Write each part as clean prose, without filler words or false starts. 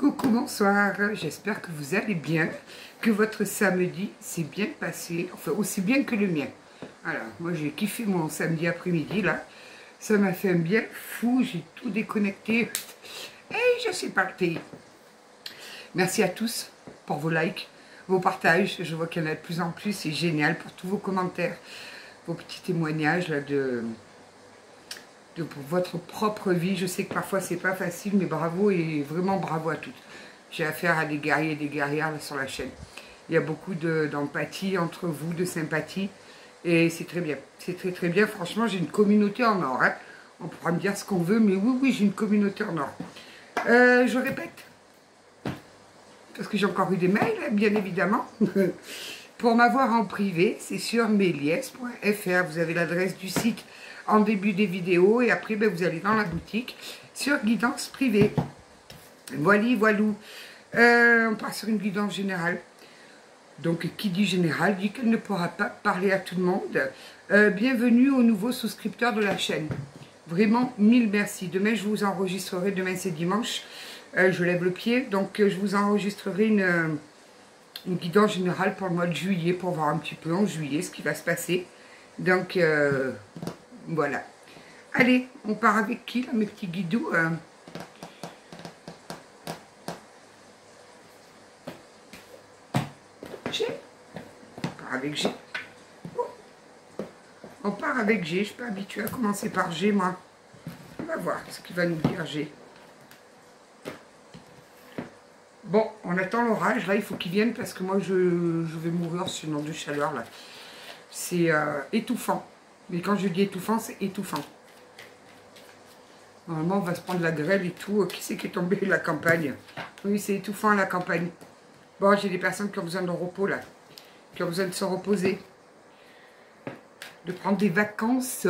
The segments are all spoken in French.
Coucou, bonsoir, j'espère que vous allez bien, que votre samedi s'est bien passé, enfin aussi bien que le mien. Alors, moi j'ai kiffé mon samedi après-midi là, ça m'a fait un bien fou, j'ai tout déconnecté et je suis partie. Merci à tous pour vos likes, vos partages, je vois qu'il y en a de plus en plus, c'est génial pour tous vos commentaires, vos petits témoignages là, de votre propre vie. Je sais que parfois c'est pas facile, mais bravo et vraiment bravo à toutes. J'ai affaire à des guerriers et des guerrières là, sur la chaîne. Il y a beaucoup d'empathie entre vous, de sympathie, et c'est très bien. C'est très très bien. Franchement, j'ai une communauté en or. Hein. On pourra me dire ce qu'on veut, mais oui, oui, j'ai une communauté en or. Je répète, parce que j'ai encore eu des mails, hein, bien évidemment. Pour m'avoir en privé, c'est sur melies.fr. Vous avez l'adresse du site en début des vidéos et après ben, vous allez dans la boutique sur guidance privée. Voilà, voilou. On part sur une guidance générale. Donc qui dit générale dit qu'elle ne pourra pas parler à tout le monde. Bienvenue aux nouveaux souscripteurs de la chaîne. Vraiment, mille merci. Demain, je vous enregistrerai. Demain, c'est dimanche. Je lève le pied. Donc, je vous enregistrerai une guidance générale pour le mois de juillet, pour voir un petit peu en juillet ce qui va se passer. Donc, voilà. Allez, on part avec qui, là, mes petits guidous G. On part avec G. Oh. On part avec G. Je ne suis pas habituée à commencer par G, moi. On va voir ce qu'il va nous dire, G. Bon, on attend l'orage. Là, il faut qu'il vienne parce que moi, je vais mourir sinon de chaleur, là. C'est étouffant. Mais quand je dis étouffant, c'est étouffant. Normalement, on va se prendre la grêle et tout. Qui c'est qui est tombé de la campagne? Oui, c'est étouffant à la campagne. Bon, j'ai des personnes qui ont besoin de repos, là. Qui ont besoin de se reposer. De prendre des vacances.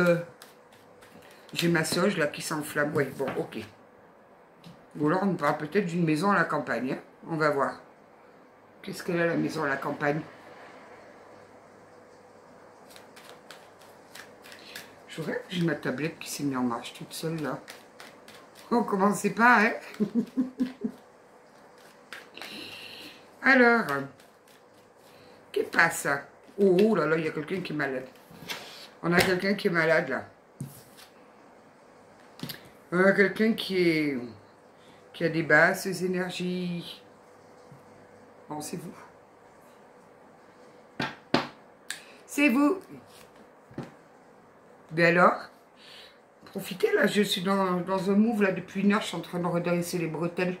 J'ai ma sauge, là, qui s'enflamme. Oui, bon, ok. Ou alors, on parle peut-être d'une maison à la campagne. Hein. On va voir. Qu'est-ce qu'elle a, la maison à la campagne? Je voudrais que j'ai ma tablette qui s'est mise en marche toute seule, là. On commençait pas, hein. Alors, qu'est-ce qui passe? Oh, oh là là, il y a quelqu'un qui est malade. On a quelqu'un qui est malade, là. On a quelqu'un qui a des basses énergies. Bon, c'est vous. C'est vous. Mais alors, profitez, là, je suis dans un move, là, depuis une heure, je suis en train de redresser les bretelles.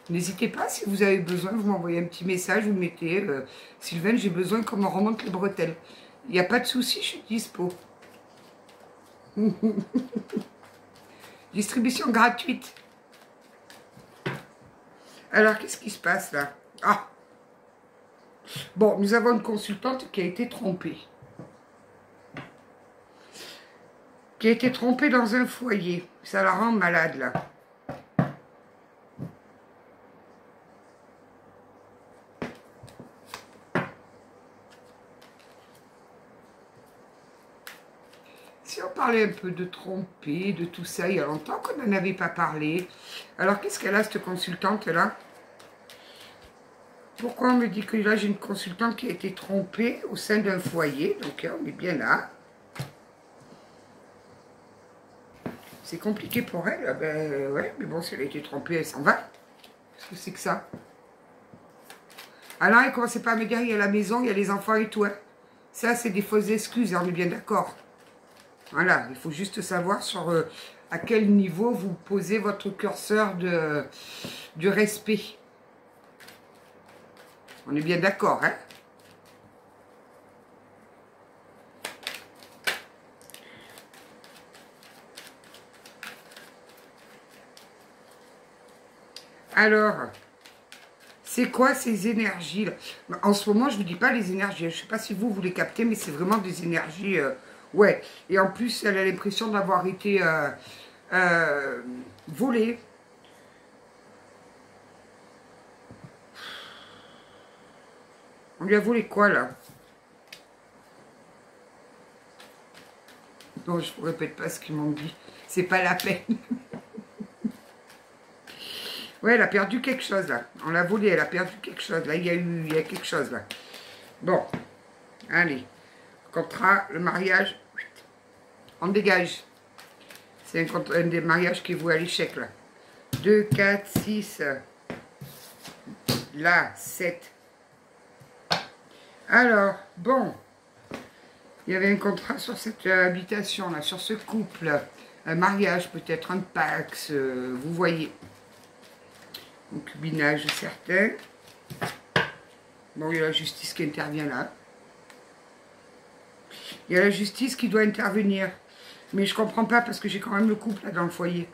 N'hésitez pas, si vous avez besoin, vous m'envoyez un petit message, vous mettez Sylvaine, j'ai besoin qu'on me remonte les bretelles. Il n'y a pas de souci, je suis dispo. Distribution gratuite. Alors, qu'est-ce qui se passe là? Ah! Bon, nous avons une consultante qui a été trompée. Qui a été trompée dans un foyer. Ça la rend malade là. Si on parlait un peu de tromper, de tout ça, il y a longtemps qu'on n'en avait pas parlé. Alors, qu'est-ce qu'elle a, cette consultante-là? Pourquoi on me dit que là, j'ai une consultante qui a été trompée au sein d'un foyer? Donc, on est bien là. C'est compliqué pour elle. Ben, ouais, mais bon, si elle a été trompée, elle s'en va. Qu'est-ce que c'est que ça? Alors, elle ne commençait pas à me dire, il y a la maison, il y a les enfants et tout. Hein. Ça, c'est des fausses excuses, on est bien d'accord. Voilà, il faut juste savoir sur à quel niveau vous posez votre curseur de respect. On est bien d'accord, hein? Alors, c'est quoi ces énergies-là? En ce moment, je ne vous dis pas les énergies. Je ne sais pas si vous les captez, mais c'est vraiment des énergies... ouais. Et en plus, elle a l'impression d'avoir été volée. On lui a volé quoi, là? Non, je ne vous répète pas ce qu'ils m'ont dit. C'est pas la peine. Ouais, elle a perdu quelque chose, là. On l'a volé, elle a perdu quelque chose. Là, il y a quelque chose, là. Bon, allez. Contrat, le mariage, on dégage. C'est un des mariages qui est voué à l'échec, là. 2, 4, 6. Là, 7. Alors, bon. Il y avait un contrat sur cette habitation, là, sur ce couple. Un mariage, peut-être, un pax, vous voyez. Concubinage certain. Bon, il y a la justice qui intervient là. Il y a la justice qui doit intervenir. Mais je comprends pas parce que j'ai quand même le couple là dans le foyer.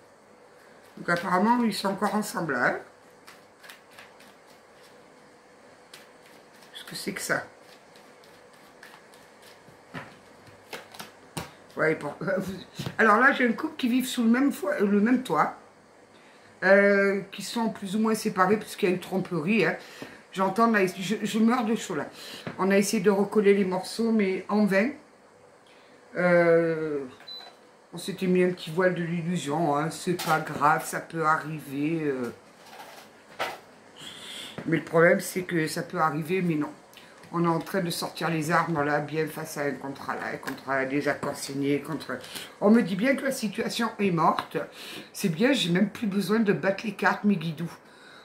Donc apparemment, ils sont encore ensemble là. Qu'est-ce que c'est que ça? Ouais, bon. Alors là, j'ai un couple qui vit sous le même toit. Qui sont plus ou moins séparés puisqu'il y a une tromperie. Hein. J'entends, je meurs de chaud là. On a essayé de recoller les morceaux, mais en vain. On s'était mis un petit voile de l'illusion. Hein. C'est pas grave, ça peut arriver. Mais le problème, c'est que ça peut arriver, mais non. On est en train de sortir les armes là, bien face à un contrat là, contre des accords signés, contre... On me dit bien que la situation est morte. C'est bien, j'ai même plus besoin de battre les cartes, mes guidous.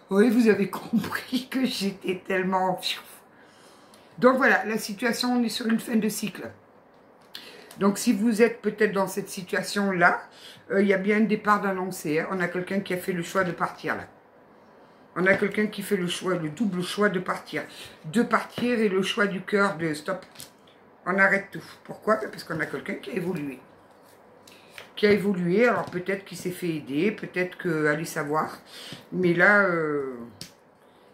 Oui, vous avez compris que j'étais tellement... Donc voilà, la situation, on est sur une fin de cycle. Donc si vous êtes peut-être dans cette situation-là, il y a bien un départ d'annoncer. Hein. On a quelqu'un qui a fait le choix de partir là. On a quelqu'un qui fait le choix, le double choix de partir. De partir et le choix du cœur de stop. On arrête tout. Pourquoi? Parce qu'on a quelqu'un qui a évolué. Qui a évolué, alors peut-être qu'il s'est fait aider, peut-être que, allez savoir. Mais là,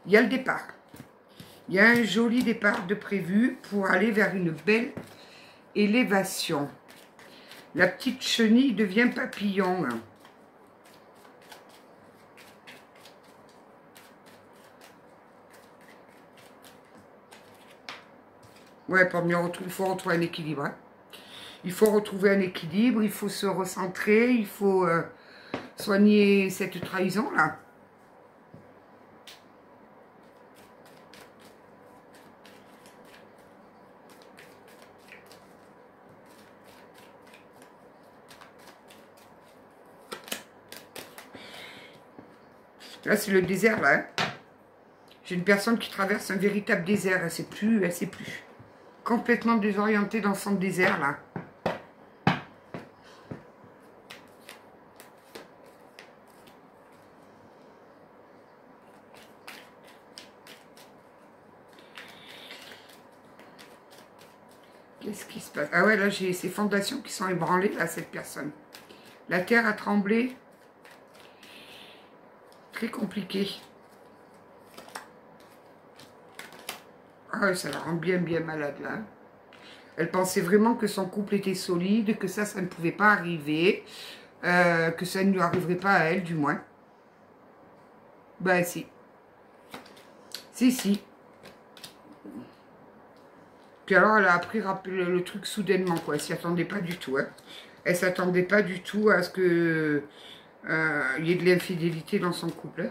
il y a le départ. Il y a un joli départ de prévu pour aller vers une belle élévation. La petite chenille devient papillon. Hein. Ouais, pour mieux retrouver, il faut retrouver un équilibre. Hein. Il faut retrouver un équilibre, il faut se recentrer, il faut soigner cette trahison-là. Là, c'est le désert, là. Hein. J'ai une personne qui traverse un véritable désert. Elle ne sait plus. Complètement désorientée dans son désert, là. Qu'est-ce qui se passe? Ah ouais, là, j'ai ces fondations qui sont ébranlées, là, cette personne. La terre a tremblé. Très compliqué. Ah, ça la rend bien, bien malade, là. Elle pensait vraiment que son couple était solide, que ça ne pouvait pas arriver, que ça ne lui arriverait pas à elle, du moins. Ben, si. Si. Puis alors, elle a appris le truc soudainement, quoi. Elle s'y attendait pas du tout, hein. Elle s'attendait pas du tout à ce que il y ait de l'infidélité dans son couple, hein.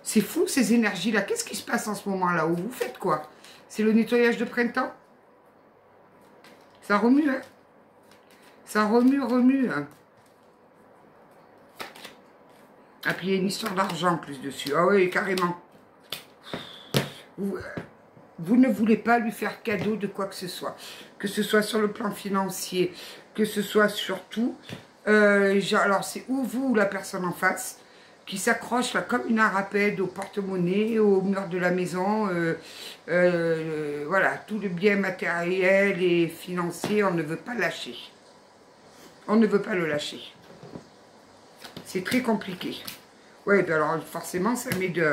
C'est fou, ces énergies-là. Qu'est-ce qui se passe en ce moment-là? Où vous faites quoi? C'est le nettoyage de printemps? Ça remue, hein? Ça remue, hein? Ah, puis il y a une histoire d'argent en plus dessus. Ah oui, carrément. Vous ne voulez pas lui faire cadeau de quoi que ce soit. Que ce soit sur le plan financier, que ce soit surtout... alors, c'est ou vous ou la personne en face qui s'accroche là comme une arapède au porte-monnaie, au mur de la maison. Voilà, tout le bien matériel et financier, on ne veut pas lâcher. On ne veut pas le lâcher. C'est très compliqué. Oui, ben alors forcément, ça met du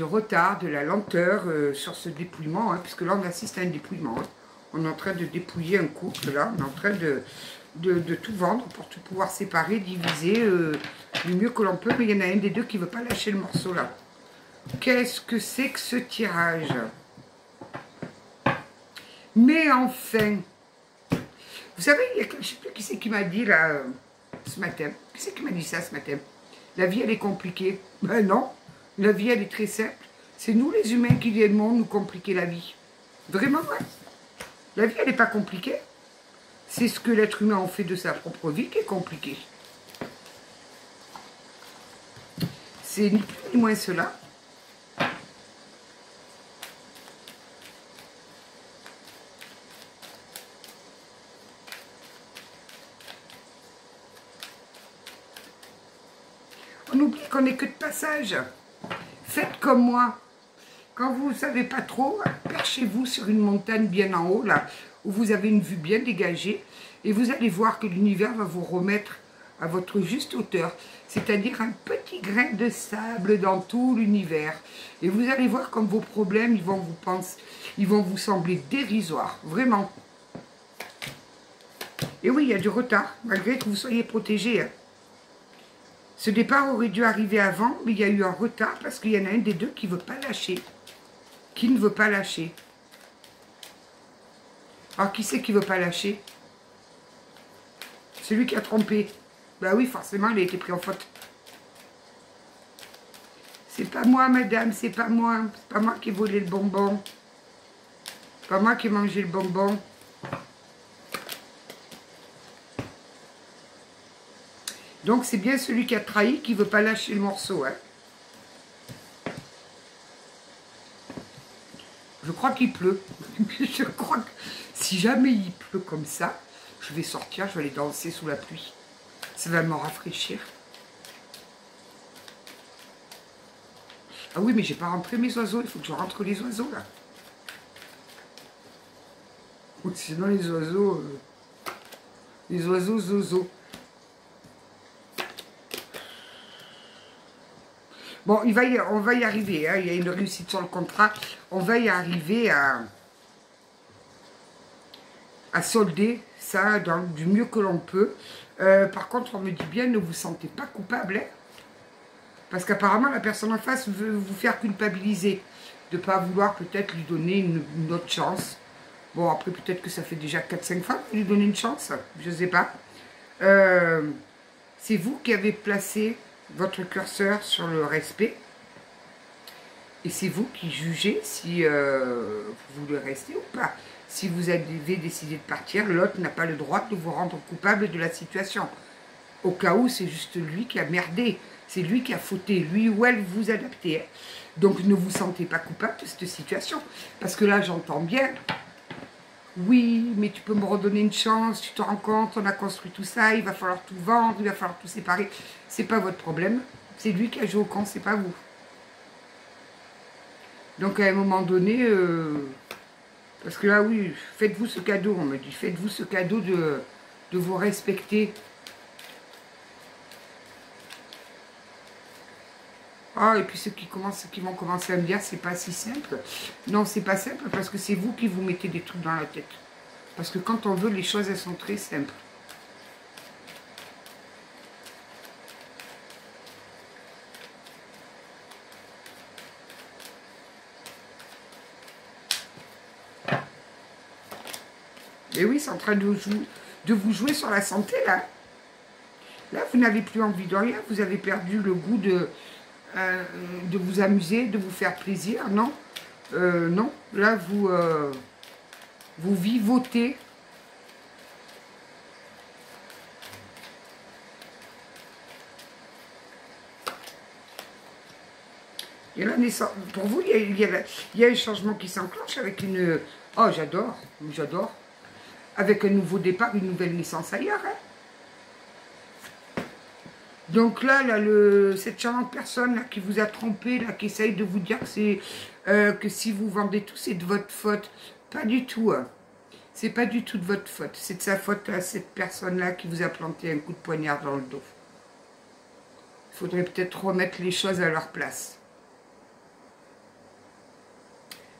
retard, de la lenteur sur ce dépouillement, hein, puisque là, on assiste à un dépouillement. Hein. On est en train de dépouiller un couple, là. On est en train de tout vendre pour tout pouvoir séparer, diviser du mieux que l'on peut. Mais il y en a un des deux qui ne veut pas lâcher le morceau, là. Qu'est-ce que c'est que ce tirage? Mais enfin, vous savez, je ne sais plus qui c'est qui m'a dit, là... ce matin. Qui c'est qui m'a dit ça ce matin? La vie, elle est compliquée. Ben non, la vie, elle est très simple. C'est nous, les humains, qui aimons nous compliquer la vie. Vraiment, ouais. La vie, elle n'est pas compliquée. C'est ce que l'être humain en fait de sa propre vie qui est compliqué. C'est ni plus ni moins cela. On oublie qu'on n'est que de passage. Faites comme moi. Quand vous ne savez pas trop, perchez-vous sur une montagne bien en haut, là, où vous avez une vue bien dégagée, et vous allez voir que l'univers va vous remettre à votre juste hauteur, c'est-à-dire un petit grain de sable dans tout l'univers. Et vous allez voir comme vos problèmes, ils vont vous sembler dérisoires, vraiment. Et oui, il y a du retard, malgré que vous soyez protégés, hein. Ce départ aurait dû arriver avant, mais il y a eu un retard parce qu'il y en a un des deux qui ne veut pas lâcher. Qui ne veut pas lâcher. Alors, qui c'est qui ne veut pas lâcher? Celui qui a trompé. Ben oui, forcément, il a été pris en faute. C'est pas moi, madame, c'est pas moi. C'est pas moi qui ai volé le bonbon. C'est pas moi qui ai mangé le bonbon. Donc, c'est bien celui qui a trahi qui ne veut pas lâcher le morceau, hein. Je crois qu'il pleut. Je crois que si jamais il pleut comme ça, je vais sortir, je vais aller danser sous la pluie. Ça va me rafraîchir. Ah oui, mais j'ai pas rentré mes oiseaux. Il faut que je rentre les oiseaux, là. Sinon, les oiseaux zozo. Bon, on va y arriver, hein. Il y a une réussite sur le contrat. On va y arriver à solder ça du mieux que l'on peut. Par contre, on me dit bien, ne vous sentez pas coupable, hein, parce qu'apparemment, la personne en face veut vous faire culpabiliser, de ne pas vouloir peut-être lui donner une autre chance. Bon, après, peut-être que ça fait déjà 4-5 fois que vous lui donnez une chance, je ne sais pas. C'est vous qui avez placé votre curseur sur le respect. Et c'est vous qui jugez si vous voulez rester ou pas. Si vous avez décidé de partir, l'autre n'a pas le droit de vous rendre coupable de la situation. Au cas où, c'est juste lui qui a merdé. C'est lui qui a fauté, lui ou elle vous adaptez. Donc ne vous sentez pas coupable de cette situation. Parce que là, j'entends bien. Oui, mais tu peux me redonner une chance, tu te rends compte, on a construit tout ça, il va falloir tout vendre, il va falloir tout séparer. C'est pas votre problème. C'est lui qui a joué au camp, c'est pas vous. Donc à un moment donné, parce que là oui, faites-vous ce cadeau, on me dit, faites-vous ce cadeau de vous respecter. Ah, et puis ceux qui vont commencer à me dire, c'est pas si simple. Non, c'est pas simple parce que c'est vous qui vous mettez des trucs dans la tête. Parce que quand on veut, les choses, elles sont très simples. Et oui, c'est en train de vous jouer sur la santé, là. Là, vous n'avez plus envie de rien. Vous avez perdu le goût de vous amuser, de vous faire plaisir. Non, non. Là, vous vivotez. Il y a la naissance. Pour vous, il y a un changement qui s'enclenche avec une... Oh, j'adore, j'adore. Avec un nouveau départ, une nouvelle naissance ailleurs. Hein. Donc là, cette charmante personne là, qui vous a trompé, là, qui essaye de vous dire que si vous vendez tout, c'est de votre faute. Pas du tout. Hein. C'est pas du tout de votre faute. C'est de sa faute à cette personne-là qui vous a planté un coup de poignard dans le dos. Il faudrait peut-être remettre les choses à leur place.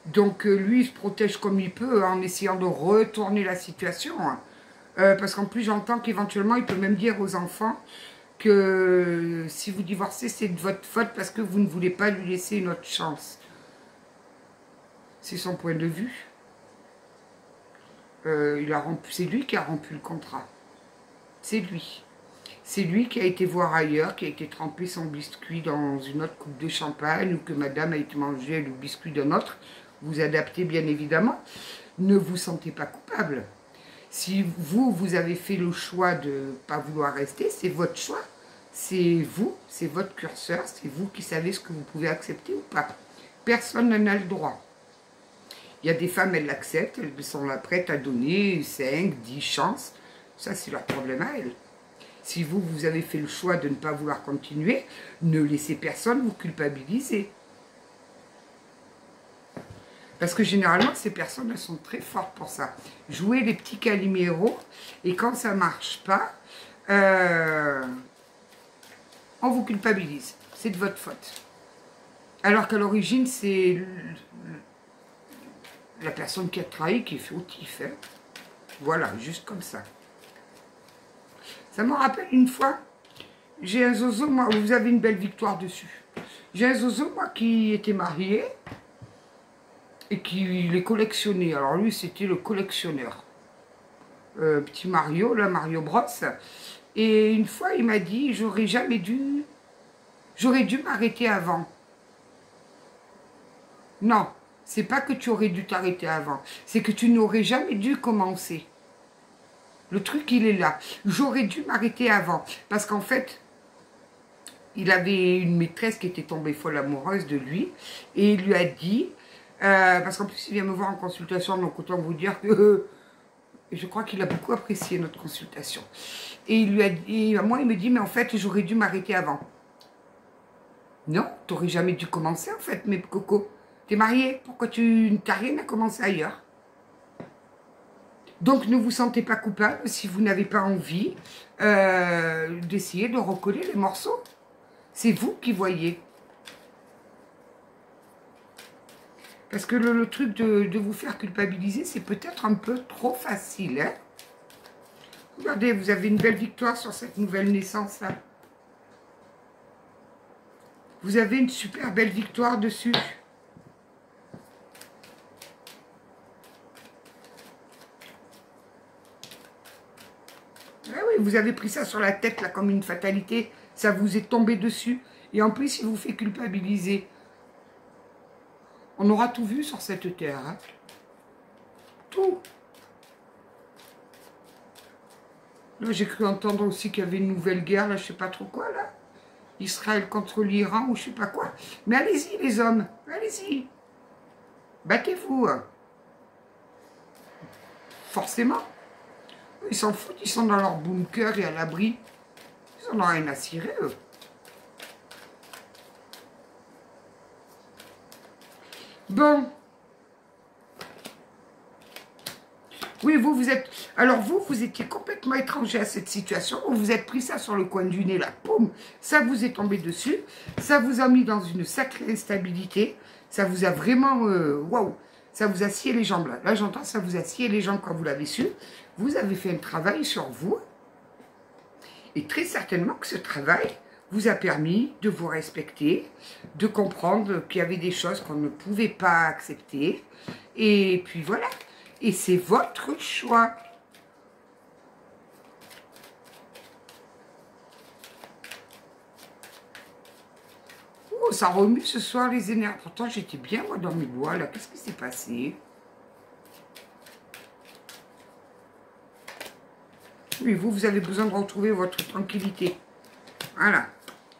Donc lui, il se protège comme il peut en essayant de retourner la situation. Hein. Parce qu'en plus, j'entends qu'éventuellement, il peut même dire aux enfants que si vous divorcez, c'est de votre faute parce que vous ne voulez pas lui laisser une autre chance. C'est son point de vue. C'est lui qui a rompu le contrat. C'est lui. c'est lui qui a été voir ailleurs, qui a été tremper son biscuit dans une autre coupe de champagne, ou que madame a été manger le biscuit d'un autre. Vous adaptez bien évidemment. Ne vous sentez pas coupable. Si vous, vous avez fait le choix de ne pas vouloir rester, c'est votre choix. C'est vous, c'est votre curseur, c'est vous qui savez ce que vous pouvez accepter ou pas. Personne n'en a le droit. Il y a des femmes, elles l'acceptent, elles sont là prêtes à donner 5, 10 chances. Ça, c'est leur problème à elles. Si vous, vous avez fait le choix de ne pas vouloir continuer, ne laissez personne vous culpabiliser. Parce que généralement, ces personnes, elles sont très fortes pour ça. Jouer les petits caliméros, et quand ça ne marche pas, on vous culpabilise. C'est de votre faute. Alors qu'à l'origine, c'est la personne qui a trahi qui est fautif. Hein. Voilà, juste comme ça. Ça me rappelle une fois, j'ai un zozo, moi, vous avez une belle victoire dessus. J'ai un zozo, moi, qui était marié et qui les collectionnait. Alors lui, c'était le collectionneur. Petit Mario, là, Mario Bros. Et une fois, il m'a dit, j'aurais dû m'arrêter avant. Non, c'est pas que tu aurais dû t'arrêter avant, c'est que tu n'aurais jamais dû commencer. Le truc, il est là. J'aurais dû m'arrêter avant. Parce qu'en fait, il avait une maîtresse qui était tombée folle amoureuse de lui. Et il lui a dit, parce qu'en plus, il vient me voir en consultation, donc autant vous dire que je crois qu'il a beaucoup apprécié notre consultation. Et il lui a dit, moi, il me dit, mais en fait, j'aurais dû m'arrêter avant. Non, tu n'aurais jamais dû commencer, en fait, mes cocos. T'es marié, pourquoi tu n'as rien à commencer ailleurs? Donc, ne vous sentez pas coupable si vous n'avez pas envie d'essayer de recoller les morceaux. C'est vous qui voyez. Parce que le truc de vous faire culpabiliser, c'est peut-être un peu trop facile. Hein? Regardez, vous avez une belle victoire sur cette nouvelle naissance-là. Vous avez une super belle victoire dessus. Ah oui, vous avez pris ça sur la tête, là, comme une fatalité. Ça vous est tombé dessus. Et en plus, il vous fait culpabiliser. On aura tout vu sur cette terre. Hein. Tout. Là, j'ai cru entendre aussi qu'il y avait une nouvelle guerre, là, je sais pas trop quoi, là. Israël contre l'Iran, ou je sais pas quoi. Mais allez-y, les hommes. Allez-y. Battez-vous. Hein. Forcément. Ils s'en foutent, ils sont dans leur bunker et à l'abri. Ils en ont rien à cirer, eux. Bon. Oui, vous êtes... Alors, vous étiez complètement étranger à cette situation. Vous vous êtes pris ça sur le coin du nez, là. Poum. Ça vous est tombé dessus. Ça vous a mis dans une sacrée instabilité. Ça vous a vraiment... Waouh. Ça vous a scié les jambes, là. Là, j'entends, ça vous a scié les jambes quand vous l'avez su. Vous avez fait un travail sur vous. Et très certainement que ce travail vous a permis de vous respecter, de comprendre qu'il y avait des choses qu'on ne pouvait pas accepter. Et puis voilà. Et c'est votre choix. Oh, ça remue ce soir les énergies. Pourtant, j'étais bien, moi, dans mes doigts, là. Qu'est-ce qui s'est passé? Oui, vous avez besoin de retrouver votre tranquillité. Voilà.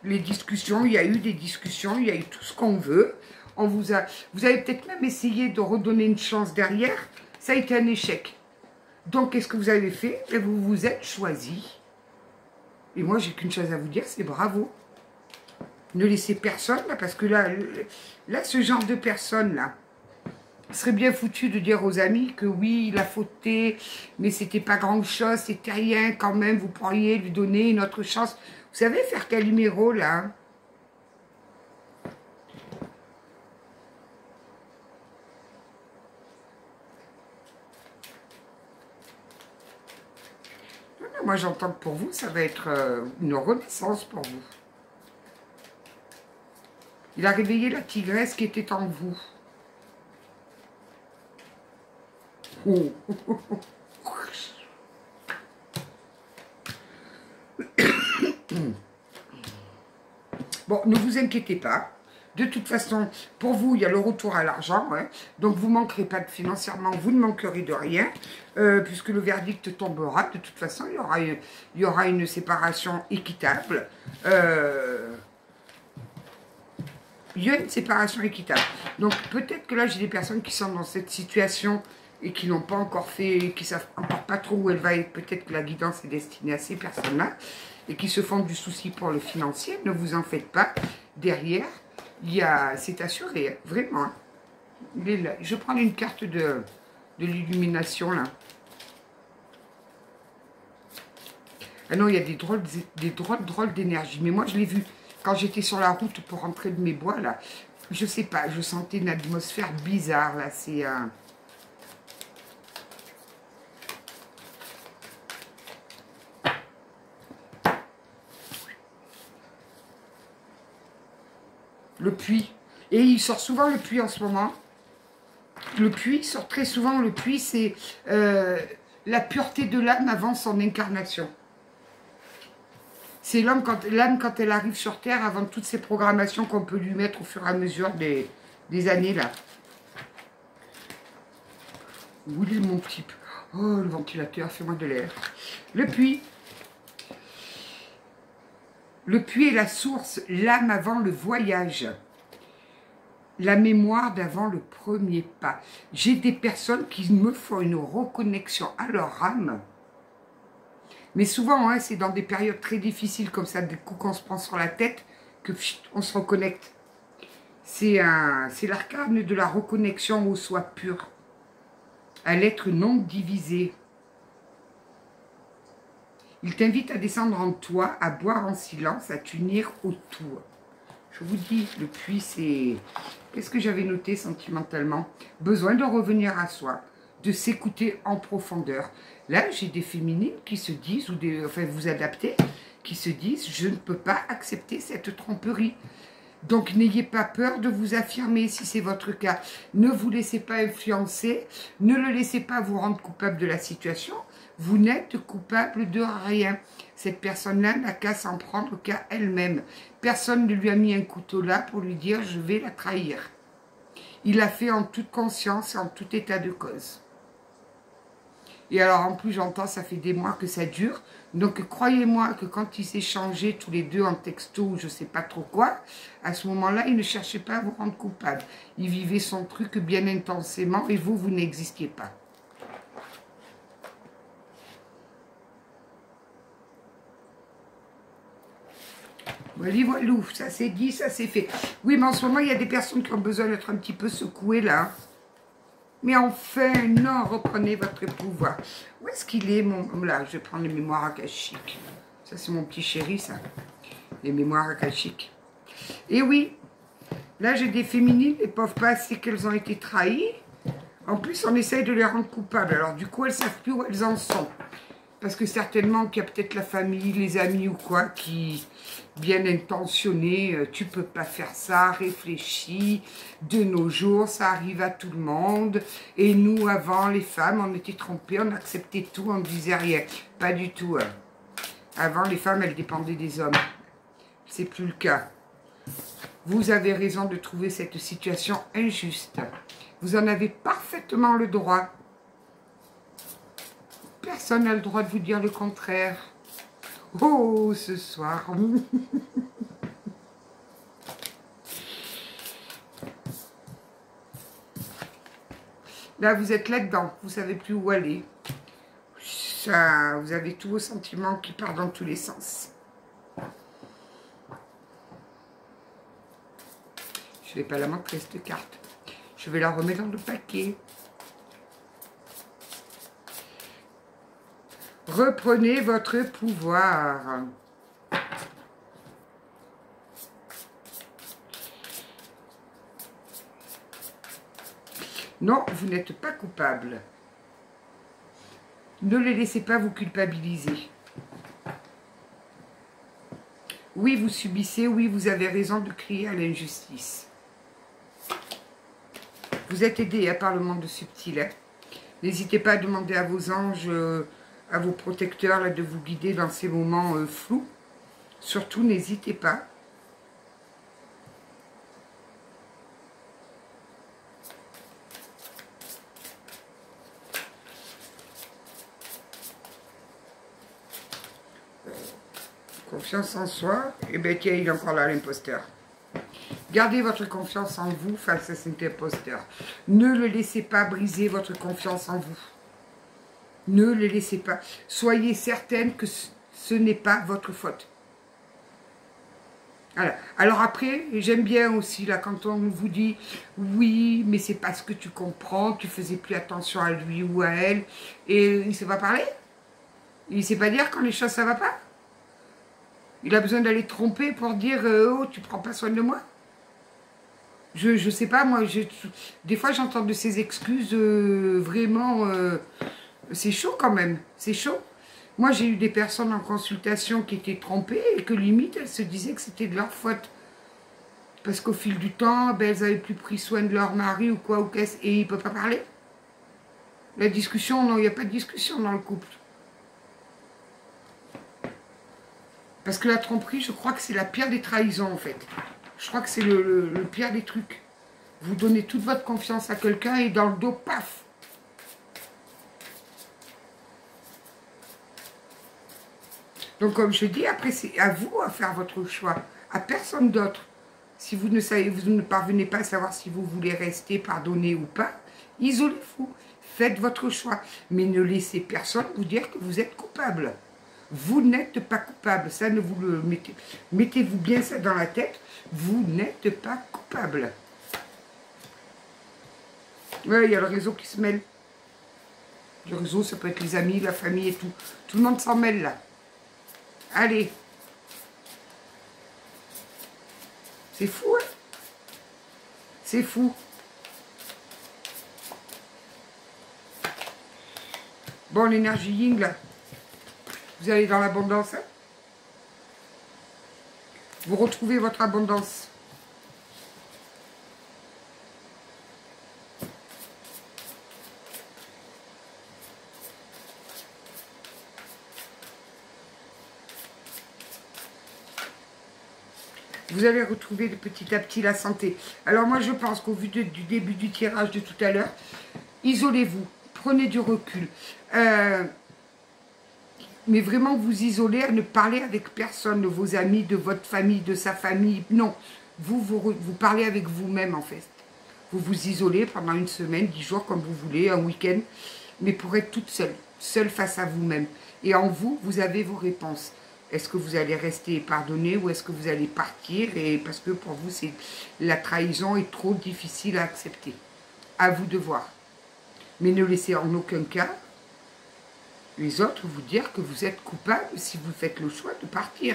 Les discussions, il y a eu des discussions, il y a eu tout ce qu'on veut. Vous avez peut-être même essayé de redonner une chance derrière. Ça a été un échec. Donc, qu'est-ce que vous avez fait? Et vous vous êtes choisi. Et moi, j'ai qu'une chose à vous dire, c'est bravo. Ne laissez personne, là, parce que là, ce genre de personne-là, serait bien foutu de dire aux amis que oui, il a fauté, mais c'était pas grand-chose, c'était rien quand même, vous pourriez lui donner une autre chance. Vous savez faire Calimero, là, hein? Moi, j'entends que pour vous, ça va être une renaissance pour vous. Il a réveillé la tigresse qui était en vous. Oh. Bon, ne vous inquiétez pas. De toute façon, pour vous, il y a le retour à l'argent. Ouais. Donc, vous ne manquerez pas financièrement, vous ne manquerez de rien. Puisque le verdict tombera. De toute façon, il y aura une séparation équitable. Il y a une séparation équitable. Donc, peut-être que là, j'ai des personnes qui sont dans cette situation et qui n'ont pas encore fait, qui ne savent encore pas trop où elle va. Et peut-être que la guidance est destinée à ces personnes-là et qui se font du souci pour le financier. Ne vous en faites pas. Derrière, c'est assuré, hein, vraiment. Il est là. Je prends une carte de l'illumination, là. Ah non, il y a des drôles d'énergie. Mais moi, je l'ai vu quand j'étais sur la route pour rentrer de mes bois, là. Je sais pas, je sentais une atmosphère bizarre, là. C'est... Le puits. Et il sort souvent le puits en ce moment. Le puits sort très souvent. Le puits, c'est la pureté de l'âme avant son incarnation. C'est l'âme quand elle arrive sur Terre, avant toutes ces programmations qu'on peut lui mettre au fur et à mesure des années, là. Où est mon type? Oh, le ventilateur, fais-moi de l'air. Le puits. Le puits est la source, l'âme avant le voyage. La mémoire d'avant le premier pas. J'ai des personnes qui me font une reconnexion à leur âme. Mais souvent, hein, c'est dans des périodes très difficiles comme ça, des coups qu'on se prend sur la tête, que on se reconnecte. C'est l'arcane de la reconnexion au soi pur, à l'être non divisé. Il t'invite à descendre en toi, à boire en silence, à t'unir au tout. Je vous dis, le puits, c'est... Qu'est-ce que j'avais noté sentimentalement? Besoin de revenir à soi, de s'écouter en profondeur. Là, j'ai des féminines qui se disent, ou des, enfin vous adaptez, qui se disent, je ne peux pas accepter cette tromperie. Donc, n'ayez pas peur de vous affirmer si c'est votre cas. Ne vous laissez pas influencer, ne le laissez pas vous rendre coupable de la situation. Vous n'êtes coupable de rien. Cette personne-là n'a qu'à s'en prendre qu'à elle-même. Personne ne lui a mis un couteau là pour lui dire « je vais la trahir ». Il l'a fait en toute conscience et en tout état de cause. Et alors, en plus, j'entends, ça fait des mois que ça dure. Donc, croyez-moi que quand ils s'échangeaient tous les deux en texto ou je ne sais pas trop quoi, à ce moment-là, il ne cherchait pas à vous rendre coupable. Il vivait son truc bien intensément et vous n'existiez pas. Voilà, voilà, ça c'est dit, ça c'est fait. Oui, mais en ce moment, il y a des personnes qui ont besoin d'être un petit peu secouées là. Mais enfin, non, reprenez votre pouvoir. Où est-ce qu'il est, mon... Là, je vais prendre les mémoires akashiques. Ça, c'est mon petit chéri, ça. Les mémoires akashiques. Et oui, là, j'ai des féminines, elles ne peuvent pas assez qu'elles ont été trahies. En plus, on essaye de les rendre coupables. Alors, du coup, elles ne savent plus où elles en sont. Parce que certainement qu'il y a peut-être la famille, les amis ou quoi, qui, bien intentionnés, tu peux pas faire ça, réfléchis, de nos jours, ça arrive à tout le monde. Et nous, avant, les femmes, on était trompées, on acceptait tout, on ne disait rien. Pas du tout. Avant, les femmes, elles dépendaient des hommes. C'est plus le cas. Vous avez raison de trouver cette situation injuste. Vous en avez parfaitement le droit. Personne n'a le droit de vous dire le contraire. Oh, ce soir. Là, vous êtes là-dedans. Vous ne savez plus où aller. Ça, vous avez tous vos sentiments qui partent dans tous les sens. Je ne vais pas la montrer, cette carte. Je vais la remettre dans le paquet. Reprenez votre pouvoir. Non, vous n'êtes pas coupable. Ne les laissez pas vous culpabiliser. Oui, vous subissez, oui, vous avez raison de crier à l'injustice. Vous êtes aidé par le monde subtil. Hein. N'hésitez pas à demander à vos anges... à vos protecteurs là, de vous guider dans ces moments flous. Surtout, n'hésitez pas. confiance en soi, et bien tiens, il est encore là, l'imposteur. Gardez votre confiance en vous face à cet imposteur. Ne le laissez pas briser votre confiance en vous. Ne le laissez pas. Soyez certaine que ce n'est pas votre faute. Voilà. Alors après, j'aime bien aussi, là, quand on vous dit « Oui, mais c'est parce que tu comprends, tu faisais plus attention à lui ou à elle. » Et il ne sait pas parler. Il ne sait pas dire quand les choses, ça ne va pas. Il a besoin d'aller tromper pour dire « Oh, tu prends pas soin de moi ?» Je sais pas, moi, des fois j'entends de ces excuses vraiment... c'est chaud quand même, c'est chaud. Moi, j'ai eu des personnes en consultation qui étaient trompées et que limite, elles se disaient que c'était de leur faute. Parce qu'au fil du temps, ben, elles n'avaient plus pris soin de leur mari ou quoi, ou qu'est-ce, et il ne peut pas parler. La discussion, non, il n'y a pas de discussion dans le couple. Parce que la tromperie, je crois que c'est la pire des trahisons, en fait. Je crois que c'est le pire des trucs. Vous donnez toute votre confiance à quelqu'un et dans le dos, paf. Donc, comme je dis, après, c'est à vous à faire votre choix, à personne d'autre. Si vous ne savez, vous ne parvenez pas à savoir si vous voulez rester, pardonner ou pas, isolez-vous. Faites votre choix. Mais ne laissez personne vous dire que vous êtes coupable. Vous n'êtes pas coupable. Ça, ne vous le mettez. Mettez-vous bien ça dans la tête. Vous n'êtes pas coupable. Oui, il y a le réseau qui se mêle. Le réseau, ça peut être les amis, la famille et tout. Tout le monde s'en mêle là. Allez. C'est fou, hein? C'est fou. Bon, l'énergie yin, là. Vous allez dans l'abondance. Hein? Vous retrouvez votre abondance. Vous allez retrouver petit à petit la santé. Alors moi, je pense qu'au vu du début du tirage de tout à l'heure, isolez-vous, prenez du recul. Mais vraiment vous isoler, à ne parler avec personne, de vos amis, de votre famille, de sa famille. Non, vous parlez avec vous-même en fait. Vous vous isolez pendant une semaine, 10 jours, comme vous voulez, un week-end, mais pour être toute seule, seule face à vous-même. Et en vous, vous avez vos réponses. Est-ce que vous allez rester pardonné ou est-ce que vous allez partir? Et parce que pour vous, la trahison est trop difficile à accepter. À vous de voir. Mais ne laissez en aucun cas les autres vous dire que vous êtes coupable si vous faites le choix de partir.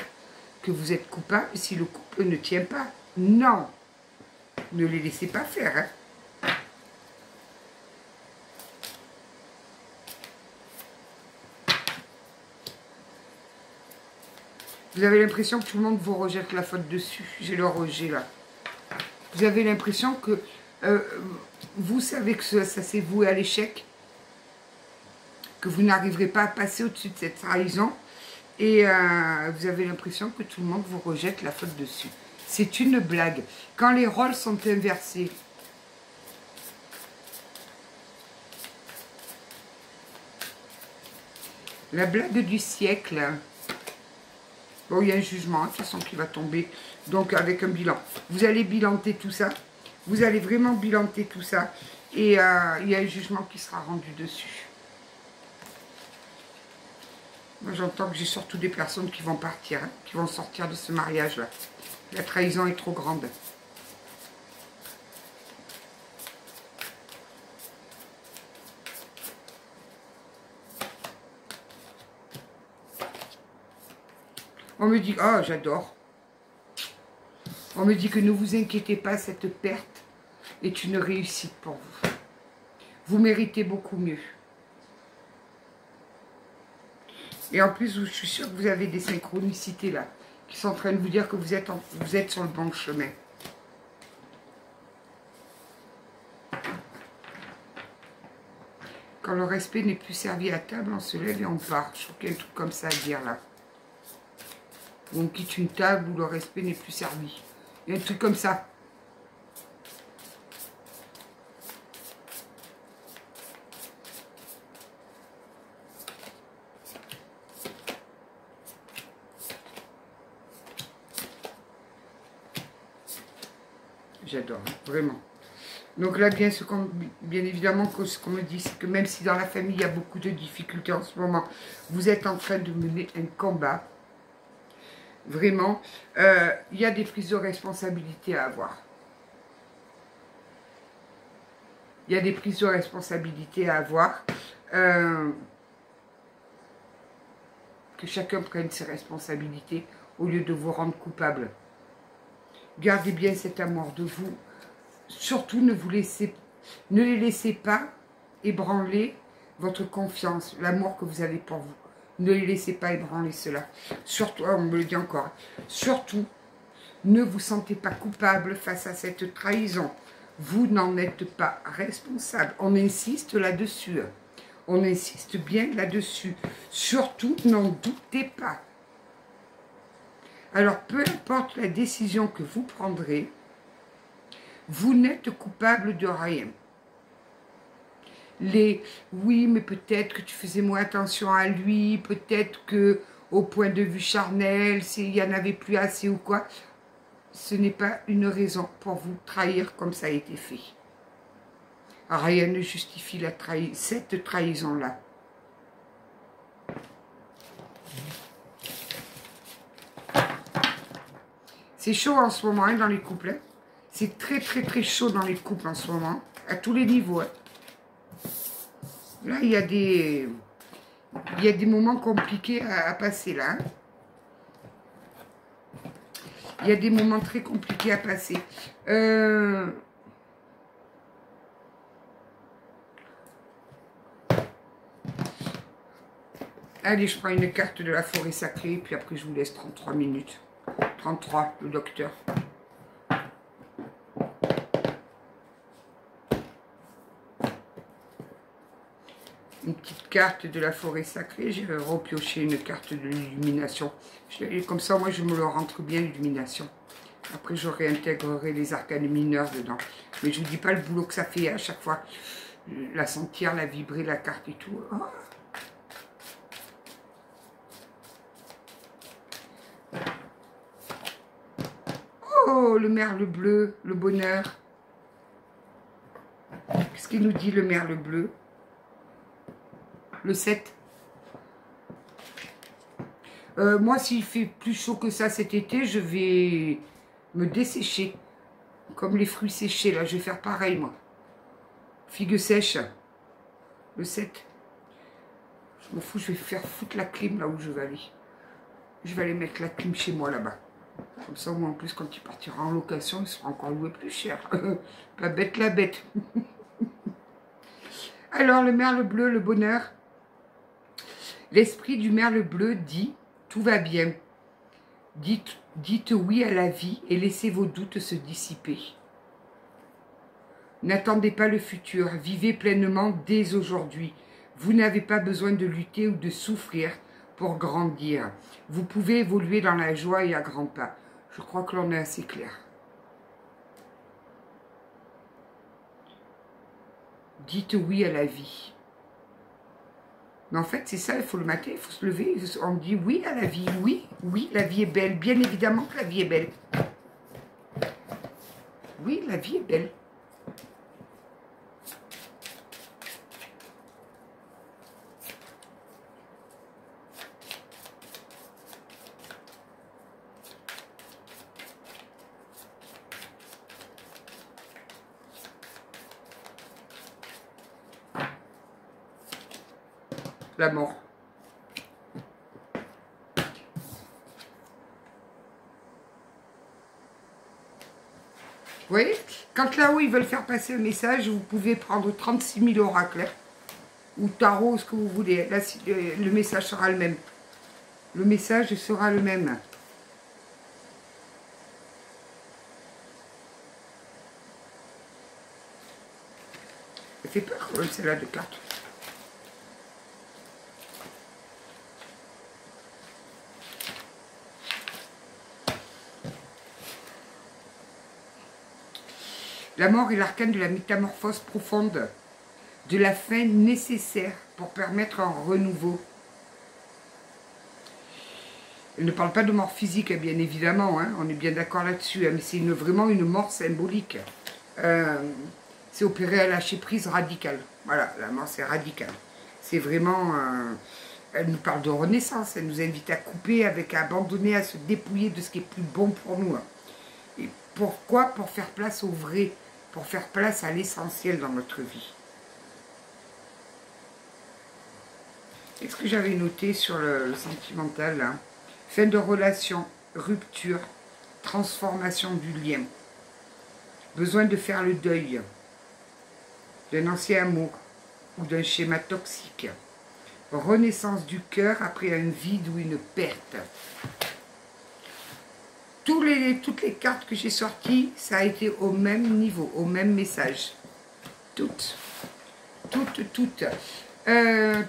Que vous êtes coupable si le couple ne tient pas. Non. Ne les laissez pas faire. Hein. Vous avez l'impression que tout le monde vous rejette la faute dessus. J'ai le rejet là. Vous avez l'impression que vous savez que ça s'est voué à l'échec. Que vous n'arriverez pas à passer au-dessus de cette trahison. Et vous avez l'impression que tout le monde vous rejette la faute dessus. C'est une blague. Quand les rôles sont inversés, la blague du siècle. Bon, il y a un jugement, de toute façon, qui va tomber. Donc, avec un bilan. Vous allez bilanter tout ça. Vous allez vraiment bilanter tout ça. Et il y a un jugement qui sera rendu dessus. Moi, j'entends que j'ai surtout des personnes qui vont partir, hein, qui vont sortir de ce mariage-là. La trahison est trop grande. On me dit, oh, j'adore. On me dit que ne vous inquiétez pas, cette perte est une réussite pour vous. Vous méritez beaucoup mieux. Et en plus, je suis sûre que vous avez des synchronicités là, qui sont en train de vous dire que vous êtes sur le bon chemin. Quand le respect n'est plus servi à table, on se lève et on part. Je trouve qu'il y a un truc comme ça à dire là. Ou on quitte une table où le respect n'est plus servi. Il y a un truc comme ça. J'adore, vraiment. Donc là, bien évidemment, ce qu'on me dit, c'est que même si dans la famille, il y a beaucoup de difficultés en ce moment, vous êtes en train de mener un combat. Vraiment, il y a des prises de responsabilité à avoir. Il y a des prises de responsabilité à avoir. Que chacun prenne ses responsabilités au lieu de vous rendre coupable. Gardez bien cet amour de vous. Surtout, ne les laissez pas ébranler votre confiance, l'amour que vous avez pour vous. Ne les laissez pas ébranler cela. Surtout, on me le dit encore, surtout, ne vous sentez pas coupable face à cette trahison. Vous n'en êtes pas responsable. On insiste là-dessus. On insiste bien là-dessus. Surtout, n'en doutez pas. Alors, peu importe la décision que vous prendrez, vous n'êtes coupable de rien. Oui, mais peut-être que tu faisais moins attention à lui, peut-être que au point de vue charnel, s'il n'y en avait plus assez ou quoi, ce n'est pas une raison pour vous trahir comme ça a été fait. Rien ne justifie cette trahison-là. C'est chaud en ce moment hein, dans les couples. Hein. C'est très très très chaud dans les couples en ce moment, à tous les niveaux. Hein. Là, il y a des moments compliqués à passer là. Hein. Il y a des moments très compliqués à passer. Allez, je prends une carte de la forêt sacrée, puis après je vous laisse 33 minutes. 33, le docteur. Une petite carte de la forêt sacrée. J'ai repioché une carte de l'illumination. Comme ça, moi, je me le rentre bien, l'illumination. Après, je réintégrerai les arcanes mineurs dedans. Mais je ne vous dis pas le boulot que ça fait à chaque fois. La sentir, la vibrer, la carte et tout. Oh. Oh, le merle bleu, le bonheur. Qu'est-ce qu'il nous dit, le merle bleu? Le 7. Moi, s'il fait plus chaud que ça cet été, je vais me dessécher. Comme les fruits séchés, là. Je vais faire pareil, moi. Figues sèches. Le 7. Je m'en fous, je vais faire foutre la clim là où je vais aller. Je vais aller mettre la clim chez moi, là-bas. Comme ça, moi, en plus, quand il partira en location, il sera encore loué plus cher. Pas bête la bête. Alors, le merle bleu, le bonheur. L'esprit du merle bleu dit « Tout va bien ». Dites oui à la vie et laissez vos doutes se dissiper. N'attendez pas le futur, vivez pleinement dès aujourd'hui. Vous n'avez pas besoin de lutter ou de souffrir pour grandir. Vous pouvez évoluer dans la joie et à grands pas. Je crois que l'on est assez clair. Dites oui à la vie. Mais en fait, c'est ça, il faut le matin, il faut se lever. On dit oui à la vie. Oui, oui, la vie est belle. Bien évidemment que la vie est belle. Oui, la vie est belle. La mort. Vous voyez, quand là-haut ils veulent faire passer un message, vous pouvez prendre 36 000 oracles, ou tarot, ce que vous voulez. Là, le message sera le même. Le message sera le même. Ça fait peur, celle-là de carte. La mort est l'arcane de la métamorphose profonde, de la fin nécessaire pour permettre un renouveau. Elle ne parle pas de mort physique, bien évidemment, hein, on est bien d'accord là-dessus, hein, mais c'est vraiment une mort symbolique. C'est opérer à lâcher prise radicale. Voilà, la mort c'est radical. C'est vraiment... elle nous parle de renaissance, elle nous invite à couper, à abandonner, à se dépouiller de ce qui est plus bon pour nous. Hein. Et pourquoi? Pour faire place au vrai, pour faire place à l'essentiel dans notre vie. Qu'est-ce que j'avais noté sur le sentimental là? Fin de relation, rupture, transformation du lien. Besoin de faire le deuil d'un ancien amour ou d'un schéma toxique. Renaissance du cœur après un vide ou une perte. Toutes les cartes que j'ai sorties, ça a été au même niveau, au même message. Toutes.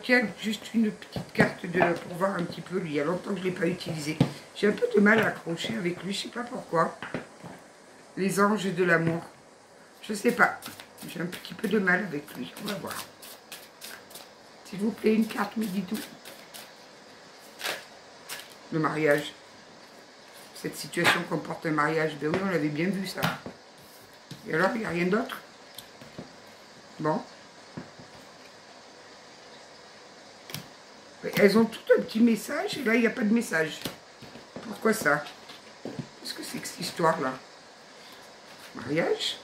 Tiens, juste une petite carte pour voir un petit peu lui. Il y a longtemps que je ne l'ai pas utilisé. J'ai un peu de mal à accrocher avec lui, je ne sais pas pourquoi. Les anges de l'amour. Je ne sais pas. J'ai un petit peu de mal avec lui. On va voir. S'il vous plaît, une carte, me dites tout. Le mariage. Cette situation comporte un mariage. Ben oui, on l'avait bien vu, ça. Et alors, il n'y a rien d'autre? Bon. Elles ont tout un petit message, et là, il n'y a pas de message. Pourquoi ça? Qu'est-ce que c'est que cette histoire-là? Mariage?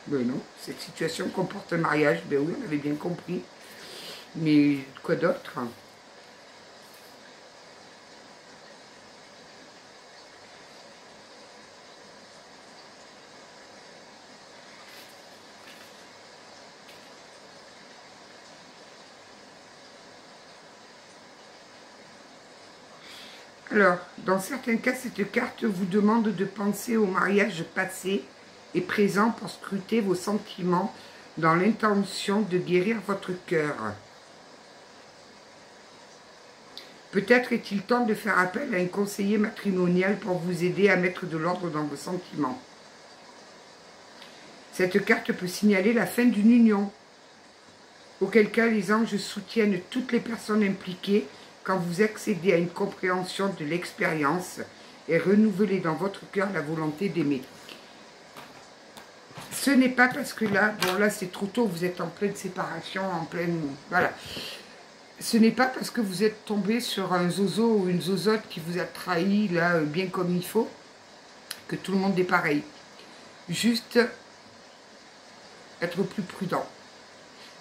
Ben non, cette situation comporte un mariage. Ben oui, on avait bien compris. Mais quoi d'autre? Alors, dans certains cas, cette carte vous demande de penser au mariage passé et présent pour scruter vos sentiments dans l'intention de guérir votre cœur. Peut-être est-il temps de faire appel à un conseiller matrimonial pour vous aider à mettre de l'ordre dans vos sentiments. Cette carte peut signaler la fin d'une union, auquel cas les anges soutiennent toutes les personnes impliquées quand vous accédez à une compréhension de l'expérience et renouvelez dans votre cœur la volonté d'aimer. Ce n'est pas parce que là, bon là c'est trop tôt, vous êtes en pleine séparation, en pleine... Voilà. Ce n'est pas parce que vous êtes tombé sur un zozo ou une zozote qui vous a trahi, là, bien comme il faut, que tout le monde est pareil. Juste être plus prudent.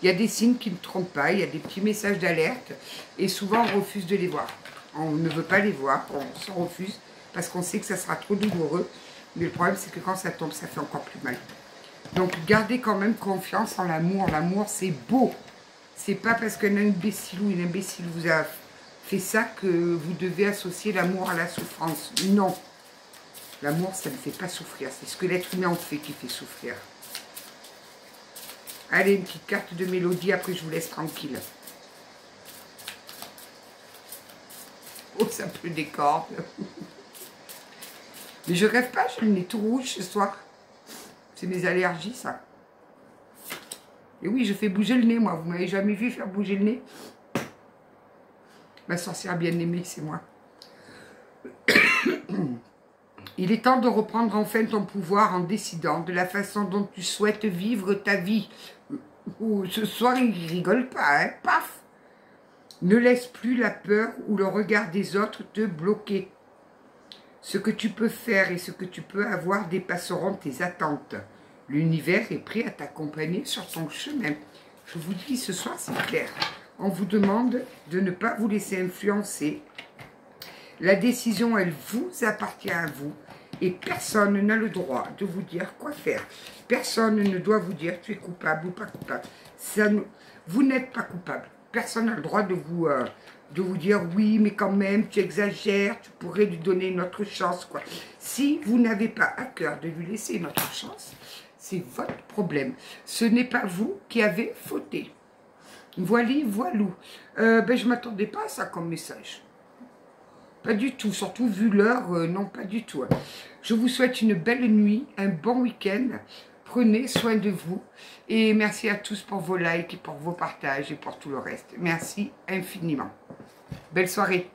Il y a des signes qui ne trompent pas, il y a des petits messages d'alerte, et souvent on refuse de les voir. On ne veut pas les voir, on s'en refuse, parce qu'on sait que ça sera trop douloureux. Mais le problème, c'est que quand ça tombe, ça fait encore plus mal. Donc, gardez quand même confiance en l'amour. L'amour, c'est beau. C'est pas parce qu'un imbécile ou une imbécile vous a fait ça que vous devez associer l'amour à la souffrance. Non. L'amour, ça ne fait pas souffrir. C'est ce que l'être humain en fait qui fait souffrir. Allez, une petite carte de mélodie, après je vous laisse tranquille. Oh, ça pleut des cordes. Mais je rêve pas, j'ai le nez tout rouge ce soir. C'est mes allergies, ça. Et oui, je fais bouger le nez, moi. Vous m'avez jamais vu faire bouger le nez? Ma sorcière bien-aimée, c'est moi. Il est temps de reprendre enfin ton pouvoir en décidant de la façon dont tu souhaites vivre ta vie. Ou ce soir, il rigole pas, hein? Paf! Ne laisse plus la peur ou le regard des autres te bloquer. Ce que tu peux faire et ce que tu peux avoir dépasseront tes attentes. L'univers est prêt à t'accompagner sur ton chemin. Je vous dis, ce soir, c'est clair. On vous demande de ne pas vous laisser influencer. La décision, elle vous appartient à vous. Et personne n'a le droit de vous dire quoi faire. Personne ne doit vous dire tu es coupable ou pas coupable. Vous n'êtes pas coupable. Personne n'a le droit de vous dire oui, mais quand même, tu exagères, tu pourrais lui donner une autre chance, quoi. Si vous n'avez pas à cœur de lui laisser une autre chance, c'est votre problème. Ce n'est pas vous qui avez fauté. Voilou. Ben, je ne m'attendais pas à ça comme message. Pas du tout, surtout vu l'heure, non, pas du tout. Je vous souhaite une belle nuit, un bon week-end. Prenez soin de vous. Et merci à tous pour vos likes et pour vos partages et pour tout le reste. Merci infiniment. Belle soirée.